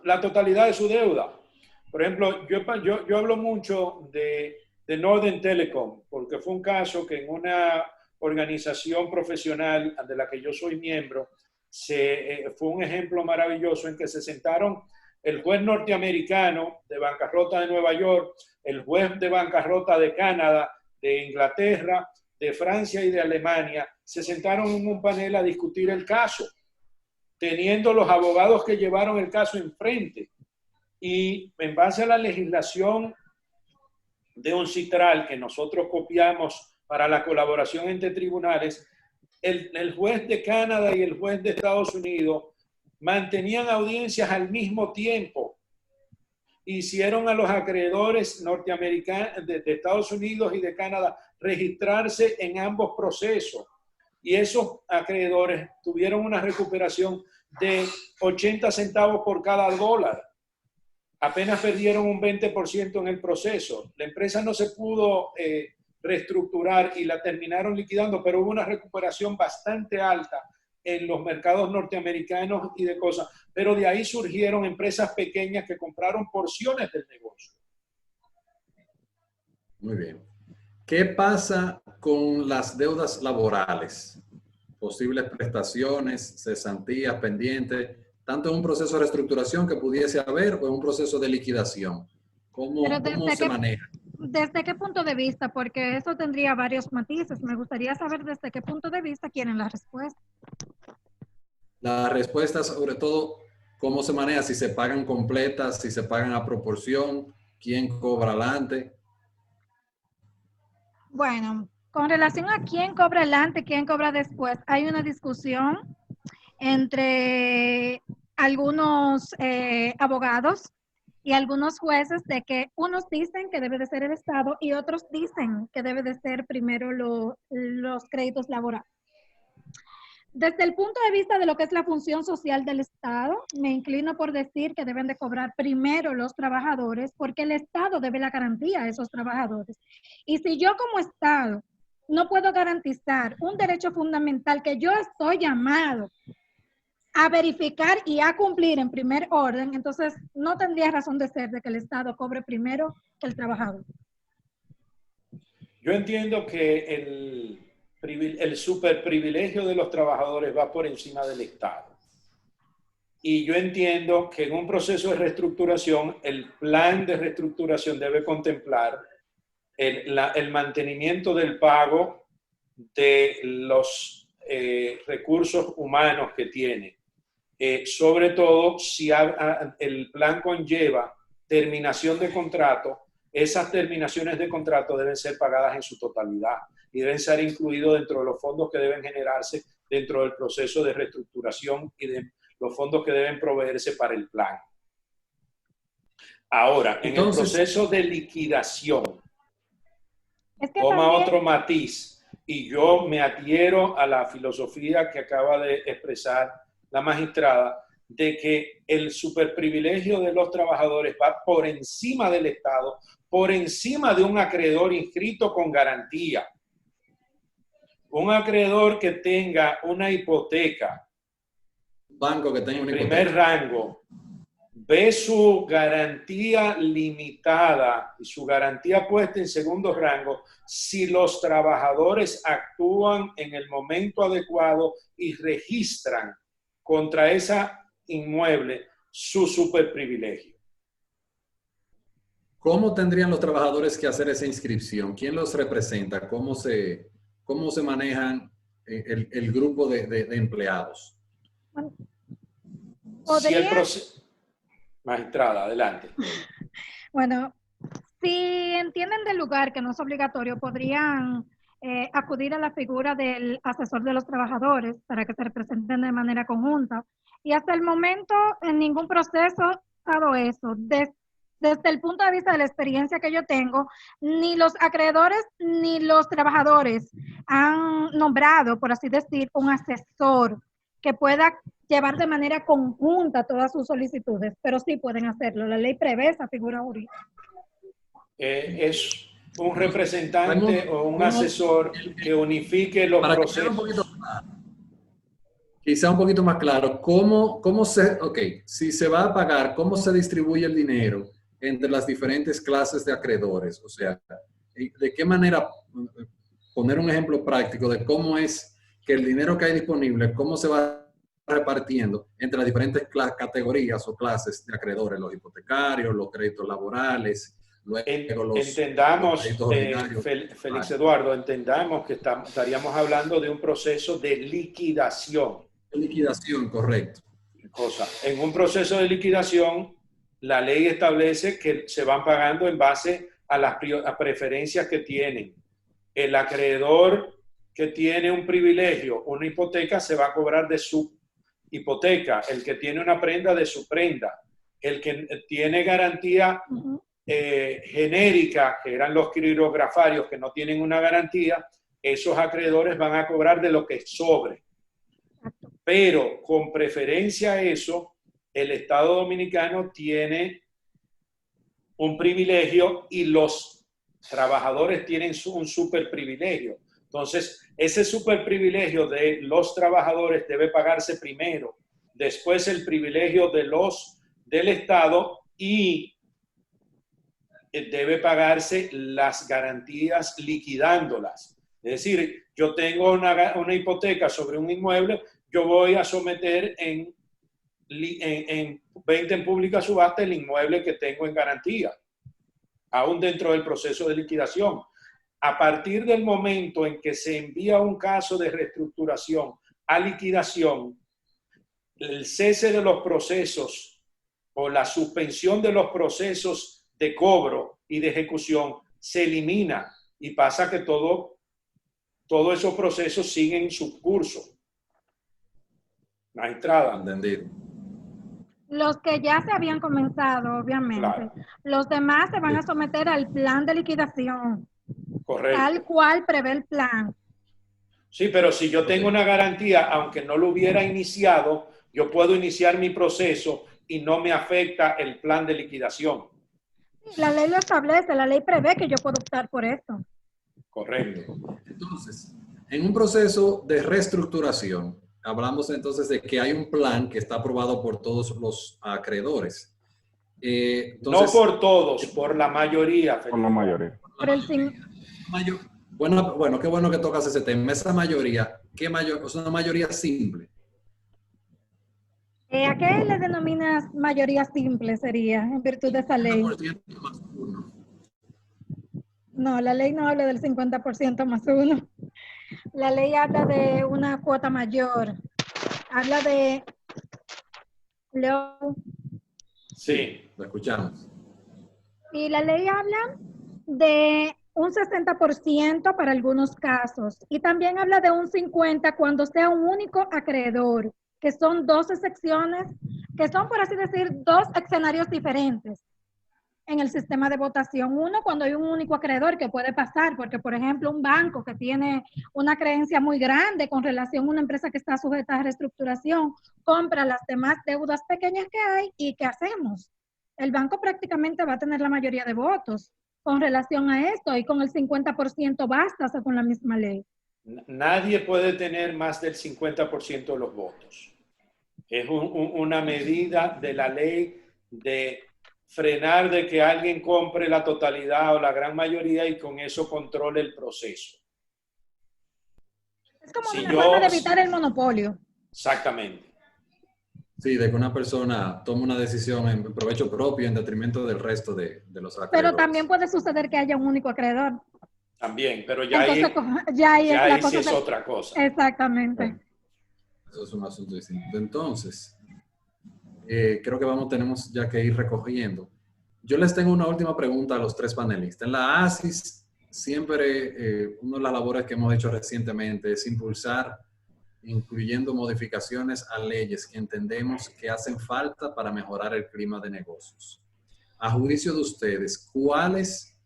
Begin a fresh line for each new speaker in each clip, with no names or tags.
la totalidad de su deuda. Por ejemplo, yo hablo mucho de Northern Telecom, porque fue un caso que en una organización profesional de la que yo soy miembro, fue un ejemplo maravilloso en que se sentaron el juez norteamericano de bancarrota de Nueva York, el juez de bancarrota de Canadá, de Inglaterra, de Francia y de Alemania, se sentaron en un panel a discutir el caso, teniendo los abogados que llevaron el caso enfrente. Y en base a la legislación de UNCITRAL que nosotros copiamos para la colaboración entre tribunales, el juez de Canadá y el juez de Estados Unidos mantenían audiencias al mismo tiempo. Hicieron a los acreedores norteamericanos de Estados Unidos y de Canadá registrarse en ambos procesos. Y esos acreedores tuvieron una recuperación de 80 centavos por cada dólar. Apenas perdieron un 20% en el proceso. La empresa no se pudo reestructurar y la terminaron liquidando, pero hubo una recuperación bastante alta en los mercados norteamericanos y de cosas. Pero de ahí surgieron empresas pequeñas que compraron porciones del negocio.
Muy bien. ¿Qué pasa con las deudas laborales? Posibles prestaciones, cesantías, pendientes, tanto en un proceso de reestructuración que pudiese haber o en un proceso de liquidación. ¿Cómo se maneja?
¿Desde qué punto de vista? Porque eso tendría varios matices. Me gustaría saber desde qué punto de vista quieren la respuesta.
La respuesta, sobre todo, cómo se maneja, si se pagan completas, si se pagan a proporción, quién cobra adelante.
Bueno, con relación a quién cobra adelante, quién cobra después, hay una discusión entre algunos abogados y algunos jueces de que unos dicen que debe de ser el Estado y otros dicen que debe de ser primero los créditos laborales. Desde el punto de vista de lo que es la función social del Estado, me inclino por decir que deben de cobrar primero los trabajadores porque el Estado debe la garantía a esos trabajadores. Y si yo como Estado no puedo garantizar un derecho fundamental que yo estoy llamado a verificar y a cumplir en primer orden, entonces no tendría razón de ser de que el Estado cobre primero que el trabajador.
Yo entiendo que el superprivilegio de los trabajadores va por encima del Estado. Y yo entiendo que en un proceso de reestructuración, el plan de reestructuración debe contemplar el mantenimiento del pago de los recursos humanos que tiene. Sobre todo si el plan conlleva terminación de contrato, esas terminaciones de contrato deben ser pagadas en su totalidad y deben ser incluidos dentro de los fondos que deben generarse dentro del proceso de reestructuración y de los fondos que deben proveerse para el plan. Ahora, en el proceso de liquidación, toma otro matiz, y yo me adhiero a la filosofía que acaba de expresar la magistrada, de que el superprivilegio de los trabajadores va por encima del Estado, por encima de un acreedor inscrito con garantía. Un acreedor que tenga una hipoteca,
banco que tenga una
primer rango, ve su garantía limitada y su garantía puesta en segundo rango si los trabajadores actúan en el momento adecuado y registran contra esa inmueble su superprivilegio.
¿Cómo tendrían los trabajadores que hacer esa inscripción? ¿Quién los representa? ¿Cómo se manejan el grupo de empleados?
Si el proceso... Magistrada, adelante.
Bueno, si entienden del lugar que no es obligatorio, podrían acudir a la figura del asesor de los trabajadores para que se representen de manera conjunta. Y hasta el momento, en ningún proceso ha dado eso. Desde el punto de vista de la experiencia que yo tengo, ni los acreedores ni los trabajadores han nombrado, por así decir, un asesor que pueda llevar de manera conjunta todas sus solicitudes, pero sí pueden hacerlo. La ley prevé esa figura jurídica.
Es un representante o un asesor que unifique los procesos.
quizá un poquito más claro, si se va a pagar, ¿cómo se distribuye el dinero entre las diferentes clases de acreedores? O sea, ¿de qué manera, poner un ejemplo práctico de cómo es que el dinero que hay disponible, cómo se va repartiendo entre las diferentes categorías o clases de acreedores, los hipotecarios, los créditos laborales, luego los
Entendamos,
créditos ordinarios?
Félix Eduardo, entendamos que estaríamos hablando de un proceso de liquidación.
Liquidación, correcto.
En un proceso de liquidación, la ley establece que se van pagando en base a las preferencias que tienen. El acreedor que tiene un privilegio, una hipoteca, se va a cobrar de su hipoteca. El que tiene una prenda, de su prenda. El que tiene garantía genérica, que eran los quirografarios que no tienen una garantía, esos acreedores van a cobrar de lo que sobre. Pero con preferencia a eso, el Estado Dominicano tiene un privilegio y los trabajadores tienen un super privilegio. Entonces, ese super privilegio de los trabajadores debe pagarse primero, después el privilegio del Estado y debe pagarse las garantías liquidándolas. Es decir, yo tengo una hipoteca sobre un inmueble, yo voy a someter en venta en pública subasta el inmueble que tengo en garantía, aún dentro del proceso de liquidación. A partir del momento en que se envía un caso de reestructuración a liquidación, el cese de los procesos o la suspensión de los procesos de cobro y de ejecución se elimina y pasa que todos esos procesos siguen su curso. Magistrada.
Entendido.
Los que ya se habían comenzado, obviamente.
Claro.
Los demás se van a someter al plan de liquidación.
Correcto.
Tal cual prevé el plan.
Sí, pero si yo tengo una garantía, aunque no lo hubiera iniciado, yo puedo iniciar mi proceso y no me afecta el plan de liquidación.
La ley lo establece, la ley prevé que yo puedo optar por esto.
Correcto.
Entonces, en un proceso de reestructuración, hablamos entonces de que hay un plan que está aprobado por todos los acreedores. Entonces,
no por todos, por la mayoría.
Por la mayoría.
Por el
Bueno, qué bueno que tocas ese tema. Esa mayoría, es una mayoría simple.
¿A qué le denominas mayoría simple sería en virtud de esa ley?
50% más uno.
No, la ley no habla del 50% más uno. La ley habla de una cuota mayor. Habla de...
Sí.
Lo escuchamos.
Y la ley habla de un 60% para algunos casos. Y también habla de un 50% cuando sea un único acreedor, que son 12 secciones, que son, por así decir, dos escenarios diferentes en el sistema de votación. Uno, cuando hay un único acreedor, que puede pasar, porque, por ejemplo, un banco que tiene una creencia muy grande con relación a una empresa que está sujeta a reestructuración, compra las demás deudas pequeñas que hay, ¿y qué hacemos? El banco prácticamente va a tener la mayoría de votos con relación a esto, y con el 50% basta según la misma ley.
Nadie puede tener más del 50% de los votos. Es una medida de la ley de frenar de que alguien compre la totalidad o la gran mayoría y con eso controle el proceso.
Es como una forma de evitar el monopolio.
Exactamente.
Sí, de que una persona tome una decisión en provecho propio en detrimento del resto de los acreedores.
Pero también puede suceder que haya un único acreedor.
También, pero ya ahí sí es otra cosa.
Exactamente.
Eso es un asunto distinto. Entonces, creo que tenemos ya que ir recogiendo. Yo les tengo una última pregunta a los tres panelistas. En la ASIS, siempre una de las labores que hemos hecho recientemente es impulsar, incluyendo modificaciones a leyes que entendemos que hacen falta para mejorar el clima de negocios. A juicio de ustedes, ¿cuáles,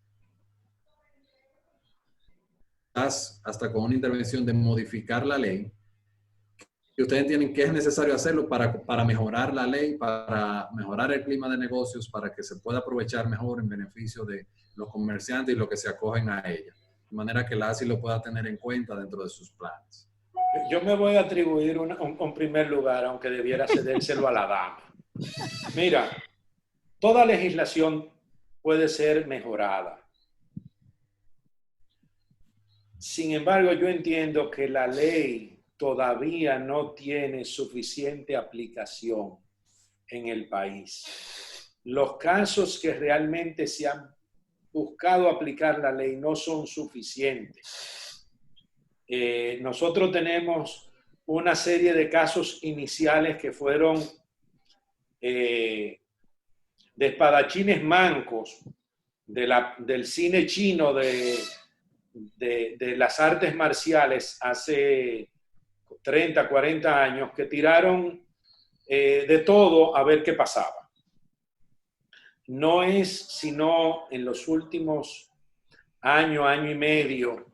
hasta con una intervención de modificar la ley, que ustedes entienden que es necesario hacerlo para mejorar la ley, para mejorar el clima de negocios, para que se pueda aprovechar mejor en beneficio de los comerciantes y los que se acogen a ella, de manera que la ASI lo pueda tener en cuenta dentro de sus planes?
Yo me voy a atribuir un primer lugar, aunque debiera cedérselo a la dama. Mira, toda legislación puede ser mejorada. Sin embargo, yo entiendo que la ley todavía no tiene suficiente aplicación en el país. Los casos que realmente se han buscado aplicar la ley no son suficientes. Nosotros tenemos una serie de casos iniciales que fueron de espadachines mancos del cine chino de las artes marciales hace 30, 40 años, que tiraron de todo a ver qué pasaba. No es sino en los últimos año y medio,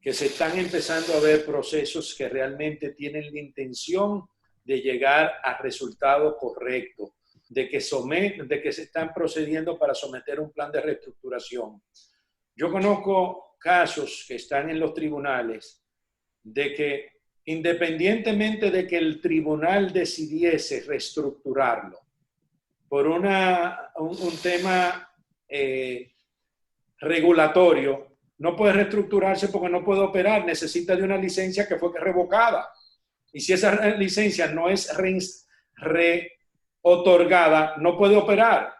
que se están empezando a ver procesos que realmente tienen la intención de llegar a resultados correctos, de que se están procediendo para someter un plan de reestructuración. Yo conozco casos que están en los tribunales de que, independientemente de que el tribunal decidiese reestructurarlo por un tema regulatorio, no puede reestructurarse porque no puede operar, necesita de una licencia que fue revocada. Y si esa licencia no es reotorgada, no puede operar.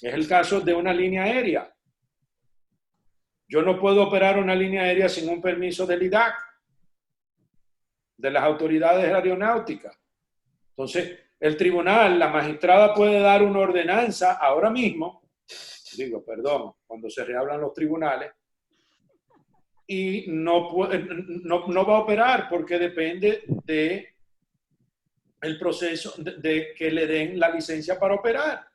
Es el caso de una línea aérea. Yo no puedo operar una línea aérea sin un permiso del IDAC, de las autoridades aeronáuticas. Entonces, el tribunal, la magistrada puede dar una ordenanza ahora mismo, cuando se reabran los tribunales, y no va a operar porque depende de el proceso de que le den la licencia para operar.